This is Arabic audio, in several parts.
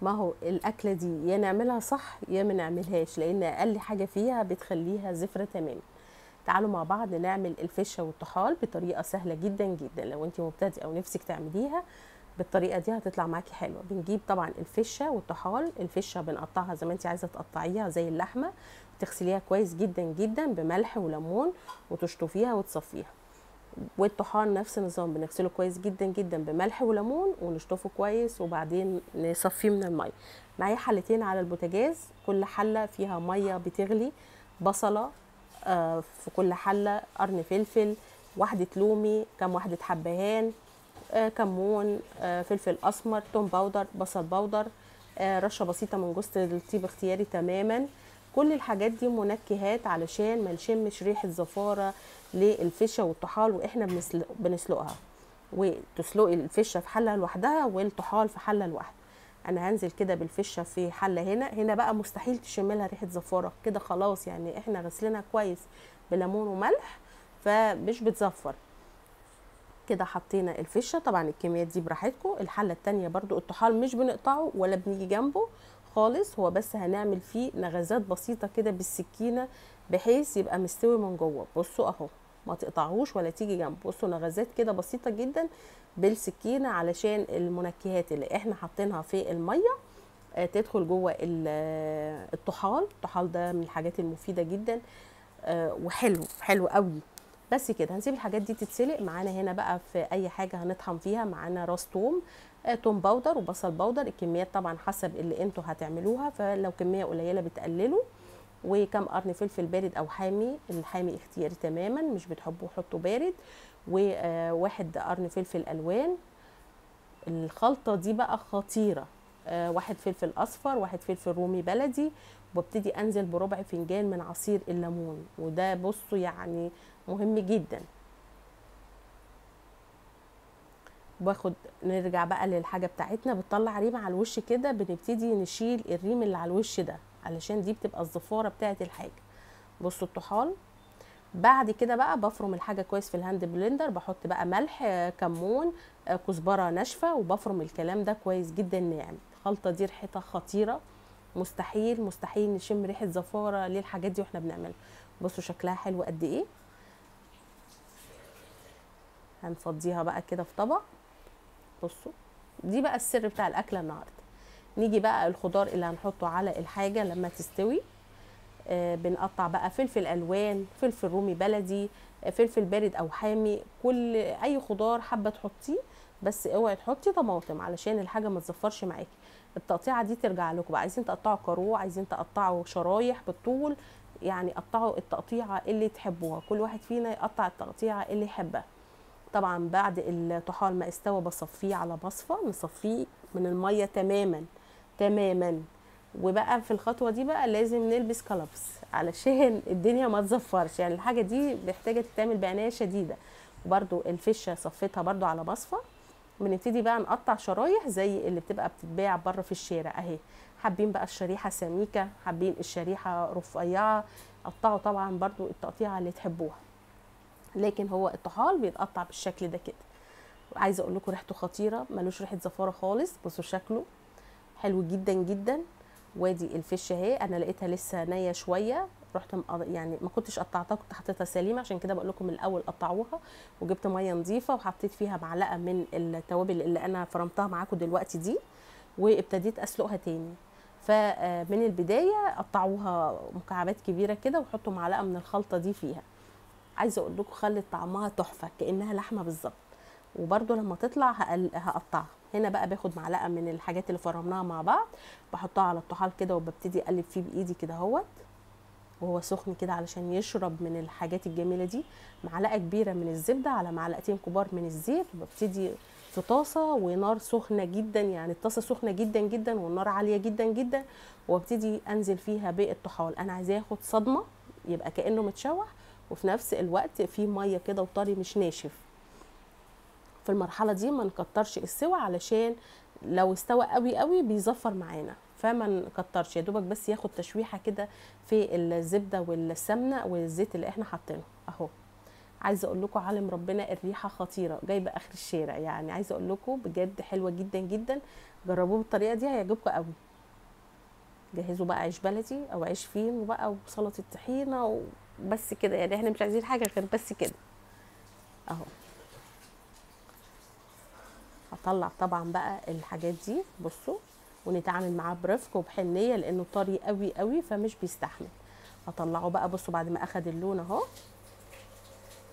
ما هو الاكله دي يا نعملها صح يا ما نعملهاش، لان اقل حاجه فيها بتخليها زفره تمام. تعالوا مع بعض نعمل الفشه والطحال بطريقه سهله جدا جدا. لو انت مبتدئه او نفسك تعمليها بالطريقه دي هتطلع معاكي حلوه. بنجيب طبعا الفشه والطحال. الفشه بنقطعها زي ما انت عايزه تقطعيها زي اللحمه، تغسليها كويس جدا جدا بملح وليمون وتشطفيها وتصفيها. والطحال نفس النظام، بنغسله كويس جدا جدا بملح وليمون ونشطفه كويس وبعدين نصفيه من الميه. معايا حلتين على البوتاجاز، كل حله فيها ميه بتغلي، بصله في كل حله، قرن فلفل، واحده لومي، كام واحده حبهان، كمون، فلفل اسمر، توم باودر، بصل باودر، رشه بسيطه من جوز الطيب اختياري تماما. كل الحاجات دي منكهات علشان ما نشمش ريحه زفاره للفشه والطحال واحنا بنسلقها. وتسلقي الفشه في حله لوحدها والطحال في حله لوحدها. انا هنزل كده بالفشه في حله. هنا بقى مستحيل تشم لها ريحه زفاره كده، خلاص يعني احنا غسلينها كويس بليمون وملح فمش بتزفر. كده حطينا الفشه، طبعا الكميات دي براحتكم. الحله التانية برضو الطحال مش بنقطعه ولا بنيجي جنبه خالص، هو بس هنعمل فيه نغزات بسيطه كده بالسكينه بحيث يبقى مستوي من جوه. بصوا اهو، ما تقطعوش ولا تيجي جنبه، بصوا نغزات كده بسيطه جدا بالسكينه علشان المنكهات اللي احنا حاطينها في الميه تدخل جوه الطحال. الطحال ده من الحاجات المفيده جدا وحلو حلو قوي. بس كده هنسيب الحاجات دي تتسلق معانا. هنا بقى في اي حاجه هنطحن فيها معانا راس توم، توم باودر وبصل باودر. الكميات طبعا حسب اللي انتوا هتعملوها، فلو كميه قليله بتقللوا. وكم قرن فلفل بارد او حامي، الحامي اختياري تماما، مش بتحبوه حطوا بارد. وواحد قرن فلفل الوان. الخلطه دي بقى خطيره. واحد فلفل اصفر، واحد فلفل رومي بلدي. وابتدي انزل بربع فنجان من عصير الليمون، وده بصوا يعني مهم جدا. باخد نرجع بقى للحاجه بتاعتنا، بتطلع ريم على الوش كده، بنبتدي نشيل الريم اللي على الوش ده علشان دي بتبقى الزفاره بتاعت الحاجه. بصوا الطحال. بعد كده بقى بفرم الحاجه كويس في الهاند بلندر، بحط بقى ملح، كمون، كزبره ناشفه، وبفرم الكلام ده كويس جدا ناعم. الخلطه دي ريحتها خطيره، مستحيل مستحيل نشم ريحه زفاره للحاجات دي واحنا بنعملها. بصوا شكلها حلو قد ايه. هنفضيها بقى كده في طبق. بصوا دي بقى السر بتاع الاكله النهارده. نيجي بقى الخضار اللي هنحطه على الحاجه لما تستوي. بنقطع بقى فلفل الوان، فلفل رومي بلدي، فلفل بارد او حامي، كل اي خضار حابه تحطيه. بس اوعي تحطي طماطم علشان الحاجه ما تزفرش معاكي. التقطيعه دي ترجع لكم بقى، عايزين تقطعوا كارو، عايزين تقطعوا شرايح بالطول، يعني قطعوا التقطيعه اللي تحبوها، كل واحد فينا يقطع التقطيعه اللي يحبها. طبعا بعد الطحال ما استوى بصفيه على مصفى، نصفيه من الميه تماما تماما. وبقى في الخطوه دي بقى لازم نلبس كلابس علشان الدنيا ما تزفرش، يعني الحاجه دي محتاجه تتعمل بعنايه شديده. وبرده الفشه صفيتها برده على مصفى. بنبتدي بقى نقطع شرايح زي اللي بتبقى بتتباع بره في الشارع اهي. حابين بقى الشريحه سميكه، حابين الشريحه رفيعه، قطعوا طبعا برده التقطيعه اللي تحبوها. لكن هو الطحال بيتقطع بالشكل ده كده. عايزه اقول لكم ريحته خطيره، ملوش ريحه زفاره خالص. بصوا شكله حلو جدا جدا. وادي الفش اهي، انا لقيتها لسه نيه شويه، رحت يعني ما كنتش قطعتها، كنت حطيتها سليمه، عشان كده بقول لكم من الاول قطعوها. وجبت ميه نظيفه وحطيت فيها معلقه من التوابل اللي انا فرمتها معاكم دلوقتي دي، وابتديت اسلقها تاني. فمن البدايه قطعوها مكعبات كبيره كده وحطوا معلقه من الخلطه دي فيها. عايزه اقول لكم خلت طعمها تحفه كانها لحمه بالظبط. وبرده لما تطلع هقطعها. هنا بقى باخد معلقه من الحاجات اللي فرمناها مع بعض، بحطها على الطحال كده وببتدي اقلب فيه بايدي كده اهوت وهو سخن كده علشان يشرب من الحاجات الجميله دي. معلقه كبيره من الزبده على معلقتين كبار من الزيت، وببتدي في طاسه ونار سخنه جدا، يعني الطاسه سخنه جدا جدا والنار عاليه جدا جدا، وابتدي انزل فيها بالطحال. انا عايزاه ياخد صدمه، يبقى كانه متشوح وفي نفس الوقت فيه ميه كده وطري مش ناشف. في المرحله دي ما نكترش السوى علشان لو استوى قوي قوي بيزفر معانا، فما نكترش، يا دوبك بس ياخد تشويحه كده في الزبده والسمنه والزيت اللي احنا حاطينه اهو. عايزه اقول لكم علم ربنا الريحه خطيره جايبه اخر الشارع، يعني عايزه اقول لكم بجد حلوه جدا جدا. جربوه بالطريقه دي هيعجبكم قوي. جهزوا بقى عيش بلدي او عيش فين بقى وسلطه طحينه وبس كده، يعني احنا مش عايزين حاجه غير بس كده اهو. هطلع طبعا بقى الحاجات دي بصوا، ونتعامل معاه برفق وبحنيه لانه طري قوي قوي فمش بيستحمل. هطلعه بقى بصوا بعد ما اخد اللون اهو،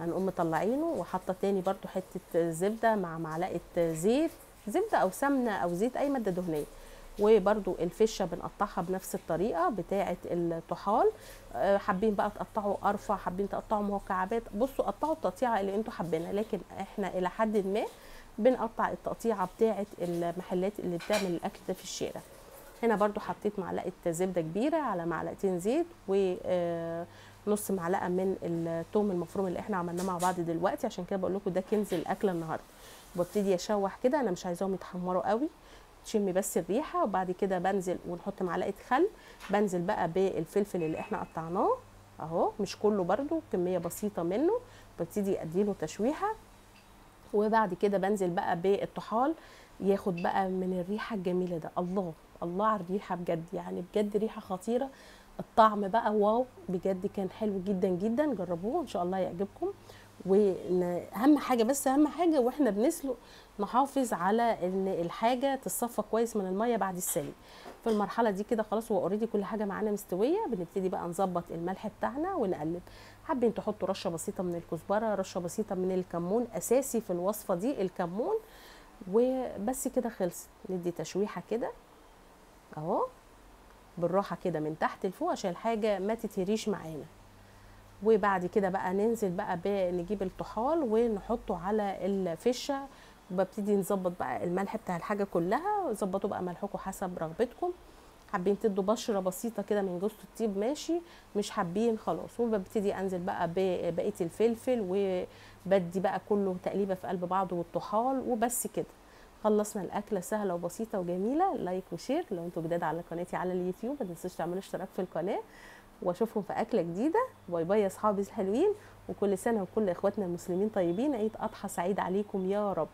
هنقوم مطلعينه وحاطه تاني برضو حته زبده مع معلقه زيت، زبده او سمنه او زيت اي ماده دهنيه. وبرضو الفشه بنقطعها بنفس الطريقه بتاعه الطحال. حابين بقى تقطعوا ارفع، حابين تقطعوا مكعبات، بصوا قطعوا التقطيعه اللي انتوا حابينها، لكن احنا الى حد ما بنقطع التقطيعه بتاعه المحلات اللي بتعمل الاكل ده في الشارع. هنا برضو حطيت معلقه زبده كبيره على معلقتين زيت ونص معلقه من الثوم المفروم اللي احنا عملناه مع بعض دلوقتي، عشان كده بقول لكم ده كنز الاكله النهارده. وببتدي اشوح كده، انا مش عايزاهم يتحمروا قوي، تشمي بس الريحه. وبعد كده بنزل ونحط معلقه خل، بنزل بقى بالفلفل اللي احنا قطعناه اهو، مش كله برضو، كميه بسيطه منه. ببتدي اديله تشويحه، وبعد كده بنزل بقى بالطحال ياخد بقى من الريحه الجميله ده. الله الله على الريحه بجد، يعني بجد ريحه خطيره. الطعم بقى واو بجد، كان حلو جدا جدا. جربوه ان شاء الله يعجبكم. واهم حاجه، بس اهم حاجه واحنا بنسلق نحافظ على ان الحاجه تتصفى كويس من الميه بعد السلق. في المرحله دي كده خلاص هو اوريدي كل حاجه معانا مستويه، بنبتدي بقى نظبط الملح بتاعنا ونقلب. حابين تحطوا رشه بسيطه من الكزبره، رشه بسيطه من الكمون، اساسي في الوصفه دي الكمون. وبس كده خلصت. ندي تشويحه كده اهو بالراحه كده من تحت لفوق عشان الحاجه ما تتهريش معانا. وبعد كده بقى ننزل بقى نجيب الطحال ونحطه على الفشه، وببتدي نظبط بقى الملح بتاع الحاجه كلها. ظبطوا بقى ملحكم حسب رغبتكم، حابين تدوا بشره بسيطه كده من جوز الطيب ماشي، مش حابين خلاص. وببتدي انزل بقى ببقيه الفلفل، وبدي بقى كله تقليبه في قلب بعضه والطحال، وبس كده خلصنا الاكله سهله وبسيطه وجميله. لايك وشير، لو انتوا جداد على قناتي على اليوتيوب ما تنسوش تعملوا اشتراك في القناه، واشوفكم في اكله جديده. باي باي يا اصحابي الحلوين، وكل سنه وكل اخواتنا المسلمين طيبين. عيد اضحى سعيد عليكم يا رب.